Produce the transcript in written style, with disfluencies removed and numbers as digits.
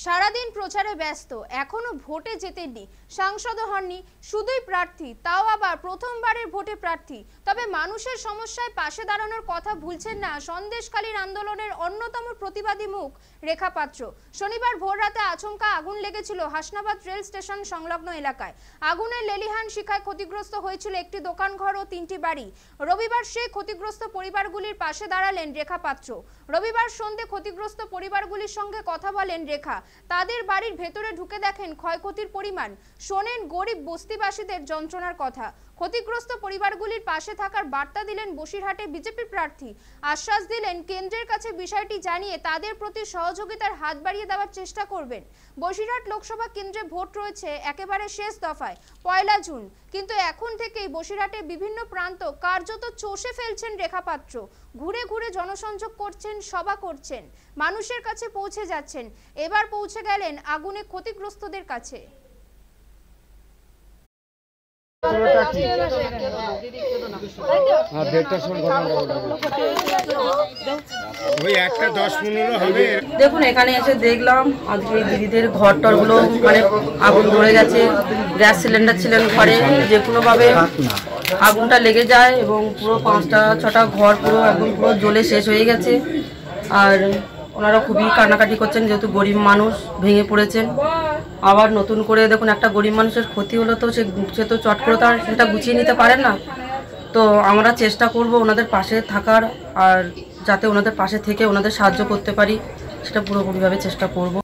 সারাদিন প্রচারে ব্যস্ত, এখনো ভোটে জেতেননি, সাংসদও হননি, শুধুই প্রার্থী, তাও আবার প্রথমবারের ভোটে প্রার্থী। তবে মানুষের সমস্যায় পাশে দাঁড়ানোর কথা ভুলছেন না সন্দেশখালীর আন্দোলনের অন্যতম প্রতিবাদী মুখ রেখা পাত্র। শনিবার ভোররাতে আচমকা আগুন লেগেছিল হাসনাবাদ রেল স্টেশন সংলগ্ন এলাকায়। আগুনের লেলিহান শিখায় ক্ষতিগ্রস্ত হয়েছিল একটি দোকানঘর ও 3টি বাড়ি। রবিবার সেই ক্ষতিগ্রস্ত পরিবারগুলির পাশে দাঁড়ালেন রেখা পাত্র। রবিবার সন্ধ্যে ক্ষতিগ্রস্ত পরিবারগুলির সঙ্গে কথা বলেন রেখা। তাদের বাড়ির ভেতরে ঢুকে দেখেন ক্ষয়ক্ষতির পরিমাণ, শোনেন গরিব বস্তিবাসীদের যন্ত্রণার কথা। ক্ষতিগ্রস্ত পরিবারগুলির পাশে থাকার বার্তা দিলেন বসিরহাটে বিজেপি প্রার্থী। আশ্বাস দিলেন কেন্দ্রের কাছে বিষয়টি জানিয়ে তাদের প্রতি সহযোগিতার হাত বাড়িয়ে দেওয়ার চেষ্টা করবেন। বসিরহাট লোকসভা কেন্দ্রে ভোট রয়েছে একেবারে শেষ দফায় 1 জুন, কিন্তু এখন থেকেই বসিরহাটের বিভিন্ন প্রান্ত কার্যত চষে ফেলছেন রেখা পাত্র। ঘুরে ঘুরে জনসংযোগ করছেন, সভা করছেন, মানুষের কাছে পৌঁছে যাচ্ছেন। এবার পৌঁছে গেলেন আগুনে ক্ষতিগ্রস্তদের কাছে। দেখুন, এখানে এসে দেখলাম আজকে দিদিদের ঘর টরগুলো মানে আগুন ধরে গেছে। গ্যাস সিলিন্ডার ছিলেন ঘরে, যে কোনোভাবে আগুনটা লেগে যায় এবং পুরো 5টা 6টা ঘর পুরো একদম পুরো জ্বলে শেষ হয়ে গেছে। আর ওনারা খুবই কান্নাকাটি করছেন, যেহেতু গরিব মানুষ ভেঙে পড়েছেন। আবার নতুন করে দেখুন একটা গরিব মানুষের ক্ষতি হলো, তো সে তো চট করে তার সেটা গুছিয়ে নিতে পারেন না। তো আমরা চেষ্টা করব ওনাদের পাশে থাকার, আর যাতে ওনাদের পাশে থেকে ওনাদের সাহায্য করতে পারি সেটা পুরোপুরিভাবে চেষ্টা করব।